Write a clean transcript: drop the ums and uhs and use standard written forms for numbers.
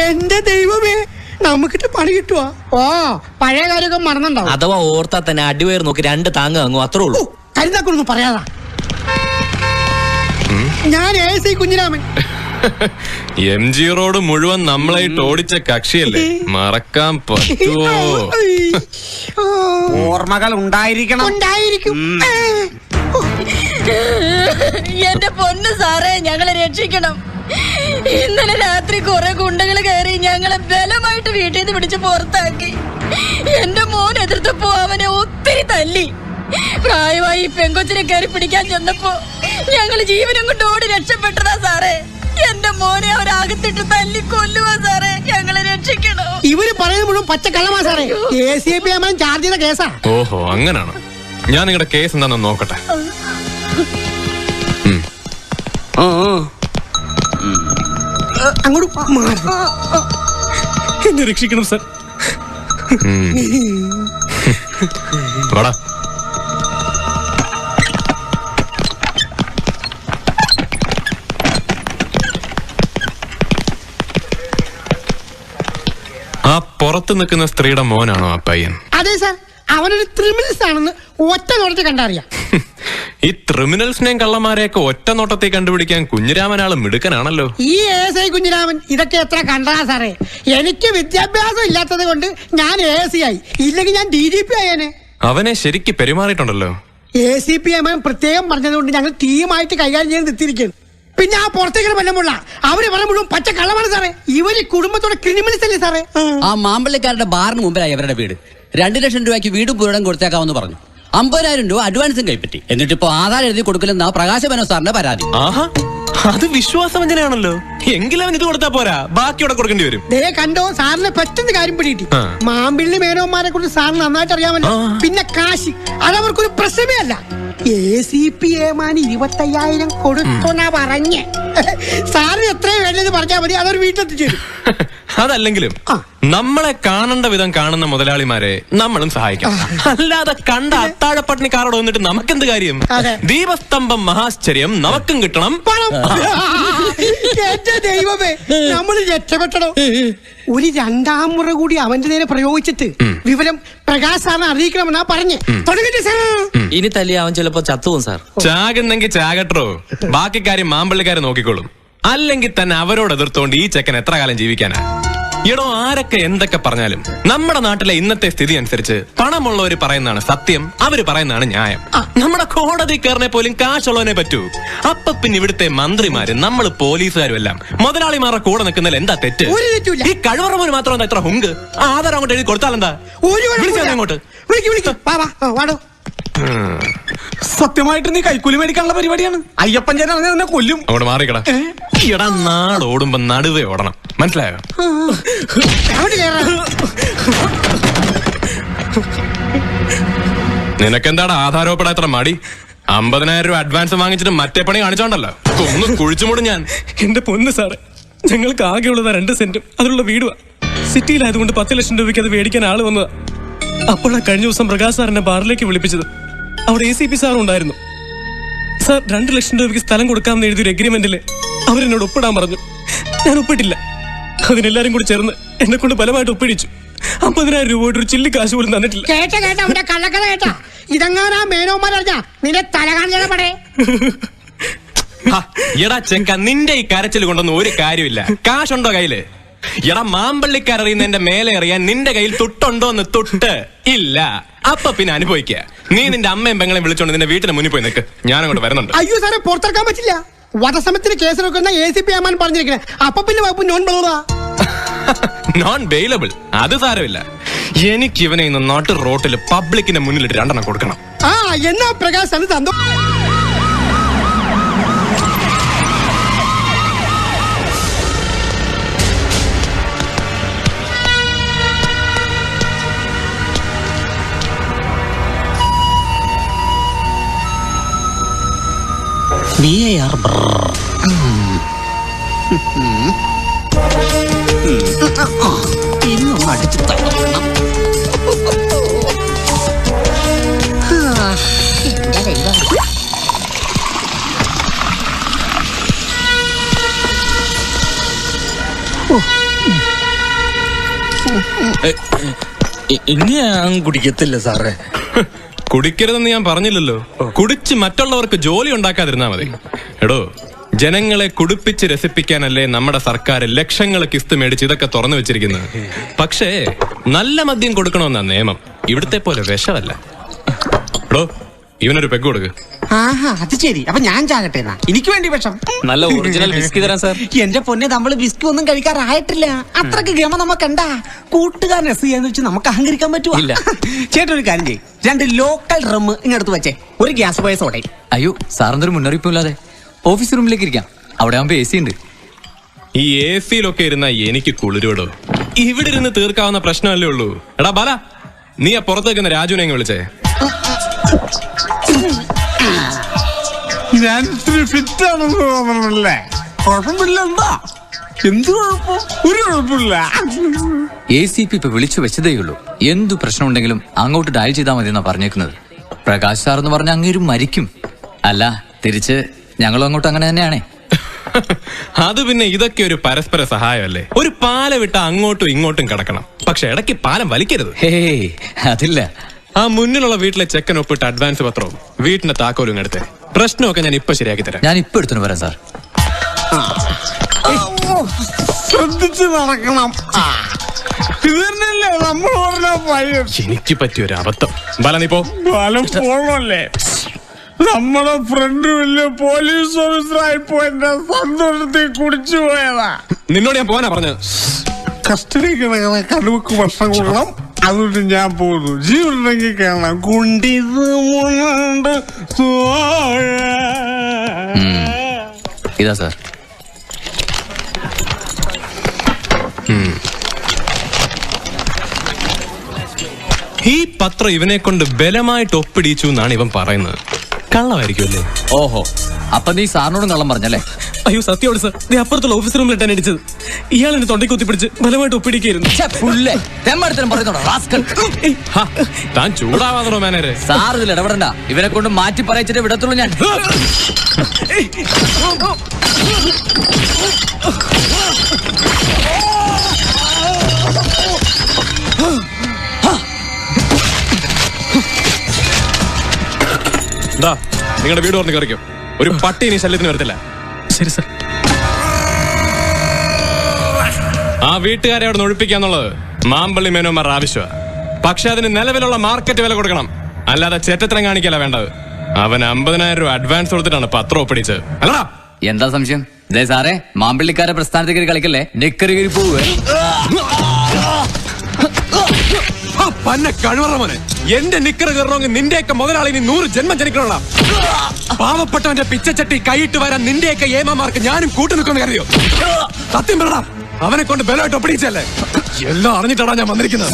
എന്റെ ദൈവമേ, നമുക്കിട്ട് പണി കിട്ടുവാ? ഓ, പഴയ കാര്യമൊക്കെ മറന്നുണ്ടാവും. അഥവാ ഓർത്താ തന്നെ അടിവയർ നോക്കി 2 താങ്ങ് വാങ്ങും, അത്രേ ഉള്ളൂ. കരുതാക്കൊന്നും പറയാതാ. ഞാൻ AC കുഞ്ഞിരാമൻ. MG റോഡ് മുഴുവൻ നമ്മളായിട്ട് ഓടിച്ച കക്ഷിയല്ലേ, മറക്കാൻ പറ്റുമോ? ഓർമ്മകൾ ഉണ്ടായിരിക്കണം. ഉണ്ടായിരിക്കും. എന്റെ പൊന്ന് സാറേ, ഞങ്ങളെ രക്ഷിക്കണം. ഇന്നലെ രാത്രി കുറെ ഗുണ്ടകൾ കയറി ഞങ്ങളെ ബലമായിട്ട് വീട്ടിൽ നിന്ന് പിടിച്ച് പുറത്താക്കി. എന്റെ മോൻ എതിർത്തപ്പോ അവനെ ഒത്തിരി തല്ലി. പ്രായമായി പെങ്കൊച്ചിനെ കയറി പിടിക്കാൻ ചെന്നപ്പോ ഞങ്ങള് ജീവനും കൊണ്ട് ഓടി രക്ഷപ്പെട്ടതാ സാറേ. എന്റെ മോനെ അവരകത്തിട്ട് തല്ലി കൊല്ലുവാ സാറേ, ഞങ്ങളെ രക്ഷിക്കണോ? ഇവര് പറയുന്നത് മുഴുവൻ പച്ച കള്ളമാ സാറേ. ACP ചാർജ് ചെയ്ത കേസാ. ഓഹോ, അങ്ങനാണ്. ഞാൻ നിങ്ങളുടെ കേസ് എന്താണെന്ന് നോക്കട്ടെ. അങ്ങോട്ട് എന്നെ രക്ഷിക്കണം സാർ. വാടാ. ആ പുറത്ത് നിൽക്കുന്ന സ്ത്രീയുടെ മോനാണോ ആ പയ്യൻ? അതെ സാർ, അവനൊരു ക്രിമിനൽസ് ആണെന്ന് ഒറ്റ നോട്ടത്തിൽ കണ്ടറിയാം. ഈ ക്രിമിനൽസിനെയും കള്ളന്മാരെയൊക്കെ ഒറ്റ നോട്ടത്തിൽ കണ്ടുപിടിക്കാൻ കുഞ്ഞിരാമനാള് മിടുക്കനാണല്ലോ. ഈ ASI കുഞ്ഞിരാമൻ ഇതൊക്കെ എത്ര കണ്ടതാ സാറേ. എനിക്ക് വിദ്യാഭ്യാസം ഇല്ലാത്തത് കൊണ്ട് ഞാൻ ASI ആയി, ഇല്ലെങ്കിൽ ഞാൻ DGP ആയേനെ. അവനെ ശരിക്ക് പെരുമാറിയിട്ടുണ്ടല്ലോ. ACP പ്രത്യേകം പറഞ്ഞതുകൊണ്ട് ഞങ്ങൾ ടീമായിട്ട് കൈകാര്യം ചെയ്ത് നിർത്തിയിരിക്കുന്നു. പിന്നെ ആ പുറത്തേക്ക് പറ്റുമ്പോഴ അവര് പറഞ്ഞ മുഴുവൻ പച്ച കള്ളമാണ് സാറേ. ഇവര് കുടുംബത്തോടെ ക്രിമിനൽസ് അല്ലേ സാറേ. ആ മാമ്പള്ളിക്കാരുടെ ബാറിന് മുമ്പിലായി അവരുടെ വീട്. 2 ലക്ഷം രൂപയ്ക്ക് വീടും പുരടം കൊടുത്തേക്കാമെന്ന് പറഞ്ഞു. 50,000 രൂപ അഡ്വാൻസും കൈപ്പറ്റി. എന്നിട്ടിപ്പോ ആധാർ എഴുതി കൊടുക്കില്ലെന്ന പ്രകാശ മേനോൻ സാറിന്റെ പരാതി. ആഹാ, അത് വിശ്വാസവഞ്ചനയാണല്ലോ. എങ്കിലും അവൻ ഇത് കൊടുത്താ പോരാ, ബാക്കിയോടെ കൊടുക്കേണ്ടി വരും. ദേ കണ്ടോ, സാറിന് പെട്ടെന്ന് കാര്യം പിടികിട്ടി. മാമ്പിള്ളി മേനോന്മാരെ കുറിച്ച് സാറിന് നന്നായിട്ട് അറിയാമല്ലോ. പിന്നെ കാശ്, അതവർക്കൊരു പ്രശ്നമേ അല്ല. ACP 25,000 കൊടുത്തോന്നാ പറഞ്ഞേ. സാറിന് എത്രയും വേണ്ടത് പറഞ്ഞാൽ മതി, അതൊരു വീട്ടിലെത്തിച്ചു തരും. അതല്ലെങ്കിലും നമ്മളെ കാണേണ്ട വിധം കാണുന്ന മുതലാളിമാരെ നമ്മളും സഹായിക്കാം. അല്ലാതെ കണ്ട അത്താഴപ്പട്ടിണിക്കാരോട് വന്നിട്ട് നമുക്കെന്ത് കാര്യം? ദീപസ്തംഭം മഹാശ്ചര്യം നമുക്കും കിട്ടണം. എന്റെ ദൈവമേ, നമ്മൾ രക്ഷപ്പെട്ടടോ. ഒരു 2ാം മുറ കൂടി അവന്റെ നേരെ പ്രയോഗിച്ചിട്ട് വിവരം പ്രകാശ് സാറിനെ അറിയിക്കണമെന്നാ പറഞ്ഞേ. തുടങ്ങിട്ട് സാർ, ഇനി തല്ലി അവൻ ചിലപ്പോ ചത്തുപോകും സാർ. ചാകുന്നെങ്കിൽ ചാകട്ടോ, ബാക്കി കാര്യം മാമ്പള്ളിക്കാരെ നോക്കിക്കോളും. അല്ലെങ്കിൽ തന്നെ അവരോട് എതിർത്തോണ്ട് ഈ ചെക്കൻ എത്ര കാലം ജീവിക്കാനാ? എടോ, ആരൊക്കെ എന്തൊക്കെ പറഞ്ഞാലും നമ്മുടെ നാട്ടിലെ ഇന്നത്തെ സ്ഥിതി അനുസരിച്ച് പണമുള്ളവര് പറയുന്നതാണ് സത്യം, അവര് പറയുന്നതാണ് ന്യായം. നമ്മുടെ കോടതി കയറിനെ പോലും കാശുള്ളവനെ പറ്റൂ. അപ്പൊ പിന്നെ ഇവിടുത്തെ മന്ത്രിമാരും നമ്മൾ പോലീസുകാരും എല്ലാം മുതലാളിമാരുടെ കൂടെ നിൽക്കുന്നതിൽ എന്താ തെറ്റ്? ഈ കഴിവറവന് മാത്രം എന്താ ഇത്ര ഹുങ്ക്? ആധാരം അങ്ങോട്ട് എഴുതി കൊടുത്താലെന്താ? അങ്ങോട്ട് വാടോ. സത്യമായിട്ട് നീ കൈക്കൂലി മേടിക്കാനുള്ള പരിപാടിയാണ്. അയ്യപ്പൻ ചേട്ടനെ കൊല്ലും. അങ്ങോട്ട് മാറിക്കടാ. ഇടാ, നാടോടുമ്പോ നടുവേ ഓടണം, മനസ്സിലായോ? നിനക്കെന്താടാ ആധാരപ്പെടാ എത്ര മടി? 50,000 രൂപ അഡ്വാൻസ് വാങ്ങിച്ചിട്ട് മറ്റേ പണി കാണിച്ചോണ്ടല്ലോ ഒന്ന് കുഴിച്ചുമൂടും ഞാൻ. എന്റെ പൊന്ന് സാറേ, ഞങ്ങൾക്ക് ആകെയുള്ളത് 2 സെന്റും അതിലുള്ള വീടുവാ. സിറ്റിയിലായതുകൊണ്ട് 10 ലക്ഷം രൂപയ്ക്ക് അത് മേടിക്കാൻ ആള് വന്നതാ. അപ്പോഴാ കഴിഞ്ഞ ദിവസം പ്രകാശ് സാറിനെ ബാറിലേക്ക് വിളിപ്പിച്ചത്. അവിടെ ACP സാറും ഉണ്ടായിരുന്നു. സാർ 2 ലക്ഷം രൂപയ്ക്ക് സ്ഥലം കൊടുക്കാമെന്ന് എഴുതിയൊരു എഗ്രിമെന്റില് അവരെന്നോട് ഒപ്പിടാൻ പറഞ്ഞു. ഞാൻ ഒപ്പിട്ടില്ല. അതിനെല്ലാരും കൂടി ചേർന്ന് എന്നെ കൊണ്ട് ബലമായിട്ട് ഒപ്പിടിച്ചു. 50,000 രൂപ ഒരു ചില്ലി കാശ് പോലും തന്നിട്ടില്ല. കേട്ട അവന്റെ കള്ളക്കഥ കേട്ടാ. ഇതെങ്ങാനാ മേനോന്മാരറിഞ്ഞാ നിന്നെ തല കാണിച്ചാ പടേ. എടാ ചെങ്ക, നിന്റെ ഈ കരച്ചിൽ കൊണ്ടൊന്നും ഒരു കാര്യമില്ല. കാശുണ്ടോ കയ്യില്? എടാ, മാമ്പള്ളിക്കറിയുന്നതിന്റെ മേലെ അറിയാൻ നിന്റെ കയ്യിൽ തുട്ടുണ്ടോന്ന്? തുട്ട് ഇല്ല. അപ്പൊ പിന്നെ അനുഭവിക്കുക. നീ നിന്റെ അമ്മയും പെങ്ങളെയും വിളിച്ചോണ്ട് നിന്റെ വീട്ടിന് മുന്നിൽ പോയി നിൽക്ക്, ഞാനങ്ങോട്ട് വരുന്നുണ്ട്. അയ്യോ സാറേ, പുറത്തിറക്കാൻ പറ്റില്ല. വധസമയത്തിന് കേസ് നോക്കുന്ന ACP പറഞ്ഞിരിക്കണേ. അപ്പൊ പിന്നെ നോൺ ബെയിലബിൾ. അത് സാരമില്ല. എനിക്ക് ഇവനെ ഇന്ന് നാട്ടു റോട്ടില് പബ്ലിക്കിന്റെ മുന്നിലിട്ട് 2 എണ്ണം കൊടുക്കണം. എന്നാ പ്രകാശ് അത് തന്നോ. VAR ഇന്നും അടിച്ചു തരണം. Oh. ഇനി ഞാൻ കുടിക്കത്തില്ല സാറേ. കുടിക്കരുതെന്ന് ഞാൻ പറഞ്ഞില്ലല്ലോ. കുടിച്ച് മറ്റുള്ളവർക്ക് ജോലി ഉണ്ടാക്കാതിരുന്നാ മതി. എടോ, ജനങ്ങളെ കുടിപ്പിച്ച് രസിപ്പിക്കാനല്ലേ നമ്മുടെ സർക്കാർ ലക്ഷങ്ങൾ കിസ്ത് മേടിച്ച് ഇതൊക്കെ തുറന്നു വെച്ചിരിക്കുന്നത്. പക്ഷേ നല്ല മദ്യം കൊടുക്കണമെന്നാ നിയമം. ഇവിടുത്തെ പോലെ വിഷമല്ല. എടോ, ഇവനൊരു പെഗ് കൊടുക്ക്. ആഹാ, അത് ശരി. അപ്പൊ ഞാൻ ചാകട്ടെ എന്നാ. എനിക്ക് വേണ്ടി വിഷം. നല്ല ഒറിജിനൽ വിസ്കി തരാം സാർ. എന്റെ പൊന്നെ, നമ്മള് വിസ്കി ഒന്നും കഴിക്കാറായിട്ടില്ല. അത്രക്ക് ഗമ നമുക്കുണ്ടാ. കൂട്ടുകാരൻ എസ് ചെയ്യാന്ന് വെച്ച് നമുക്ക് അഹങ്കരിക്കാൻ പറ്റുമോ? ചേട്ടൻ ഒരു കാര്യം ചെയ്യും, 2 ലോക്കൽ റം ഇങ്ങടുത്ത് വെച്ചേ, ഒരു ഗ്യാസ് പോയ സോഡയും. അയ്യോ, സാറിനൊരു മുന്നറിയിപ്പില്ലാതെ ഓഫീസ് റൂമിലേക്ക് ഇരിക്കാം. അവിടെ ആകുമ്പോ AC ഉണ്ട്. ഈ AC-യിലൊക്കെ ഇരുന്ന എനിക്ക് കുളിരോടോ. ഇവിടെ ഇരുന്ന് തീർക്കാവുന്ന പ്രശ്നമല്ലേ ഉള്ളൂ. എടാ ബാല, നീ ആ പുറത്തേക്കുന്ന രാജുവിനെ അങ്ങ് വിളിച്ചേ. ഞാൻ ഇത്തിരി ഫിറ്റ് ആണെന്ന് തോന്നണല്ലേ? കുഴപ്പമില്ല. എന്താ എന്ത് കുഴപ്പം? ഒരു കുഴപ്പമില്ല. ACP ഇപ്പൊ വിളിച്ചു വെച്ചതേയുള്ളൂ. എന്തു പ്രശ്നം ഉണ്ടെങ്കിലും അങ്ങോട്ട് ഡയൽ ചെയ്താൽ മതി എന്നാ പറഞ്ഞേക്കുന്നത്. പ്രകാശ് സാർ എന്ന് പറഞ്ഞ അങ്ങേരും മരിക്കും. അല്ല, തിരിച്ച് ഞങ്ങളും അങ്ങോട്ട് അങ്ങനെ തന്നെയാണേ. അത് പിന്നെ ഇതൊക്കെ ഒരു പരസ്പര സഹായമല്ലേ. ഒരു പാല വിട്ട അങ്ങോട്ടും ഇങ്ങോട്ടും കിടക്കണം, പക്ഷെ ഇടയ്ക്ക് പാലം വലിക്കരുത്. ഹേയ്, അതില്ല. ആ മുന്നിലുള്ള വീട്ടിലെ ചെക്കൻ ഒപ്പിട്ട് അഡ്വാൻസ് പത്രവും വീട്ടിന്റെ താക്കോലും എടുത്ത് പ്രശ്നമൊക്കെ ഞാൻ ഇപ്പൊ ശരിയാക്കി തരാം. ഞാൻ ഇപ്പൊ എടുത്തു വരാം സാർ. ശ്രദ്ധിച്ച് നടക്കണം. ഇത് തന്നെയല്ലേ നമ്മൾ പറഞ്ഞ പയ്യൻ. എനിക്ക് പറ്റിയൊരു അബദ്ധം. ബാല, നീ പോ. ബലം പോണല്ലേ? നമ്മുടെ ഫ്രണ്ട് വലിയ പോലീസ് ഓഫീസറായിപ്പോ എന്റെ സന്തോഷത്തിൽ കുടിച്ചു പോയതാ. നിന്നോട് ഞാൻ പോകാനാ പറഞ്ഞത്. കസ്റ്റഡി കിടക്കുന്ന കടുവക്ക് ഭക്ഷണം കൊടുക്കണം. അതുകൊണ്ട് ഞാൻ പോകുന്നു. ജീവനുണ്ടെങ്കിൽ കാണാം. കുണ്ടിത് മുണ്ട് ഇതാ സാർ. ഈ പത്രം ഇവനെ കൊണ്ട് ബലമായിട്ട് ഒപ്പിടിച്ചു എന്നാണ് ഇവൻ പറയുന്നത്. കള്ളമായിരിക്കുമല്ലേ? ഓഹോ, അപ്പൊ നീ സാറിനോടും കള്ളം പറഞ്ഞല്ലേ? അയ്യോ സത്യോട് സാർ, നീ അപ്പുറത്തുള്ള ഓഫീസ് റൂമിൽ ഇട്ടാൻ അടിച്ചത്. ഇയാൾ എന്നെ തൊണ്ടയ്ക്ക് കുത്തിപ്പിടിച്ച് ബലമായിട്ട് ഒപ്പിടിക്കായിരുന്നു. താൻ ചൂടാവാതോ മാനേരെ. സാർ ഇതിൽ ഇടപെടണ്ട. ഇവനെ കൊണ്ട് മാറ്റി പറയിച്ചിട്ട് വിടത്തുള്ളൂ ഞാൻ. നിങ്ങളുടെ വീട് പറഞ്ഞ് കറിക്കും. ഒരു പട്ടി ഇനി ശല്യത്തിന് വരത്തില്ല. ശരി സാർ. ആ വീട്ടുകാരെ അവിടെ ഒഴിപ്പിക്കാന്നുള്ളത് മാമ്പള്ളി മേനോമാരുടെ ആവശ്യമാണ്. പക്ഷെ അതിന് നിലവിലുള്ള മാർക്കറ്റ് വില കൊടുക്കണം. അല്ലാതെ ചെറ്റത്തരം കാണിക്കല വേണ്ടത്. അവൻ 50,000 രൂപ അഡ്വാൻസ് കൊടുത്തിട്ടാണ് പത്രം ഒപ്പിടിച്ചത്. അല്ലടാ, എന്താ സംശയം? ഇതേ സാറേ, മാമ്പള്ളിക്കാരെ പ്രസ്ഥാനത്തേക്ക് കളിക്കല്ലേ, നിക്കറി കയറി പോവേ. കഴിവറ മോനെ, എന്റെ നിക്കർ കയറണമെങ്കിൽ നിന്റെയൊക്കെ മുതലാളി 100 ജന്മം ജനിക്കണ. പാവപ്പെട്ടവന്റെ പിച്ചച്ചട്ടി കൈയിട്ട് വരാൻ നിന്റെയൊക്കെ ഏമാമാർക്ക് ഞാനും കൂട്ടുനിൽക്കുന്ന കരുതിയോ? സത്യം പറടാ, അവനെ കൊണ്ട് ബലമായിട്ട് ഒപ്പിടിച്ചല്ലേ? എല്ലാം അറിഞ്ഞിട്ടാടാ ഞാൻ വന്നിരിക്കുന്നത്.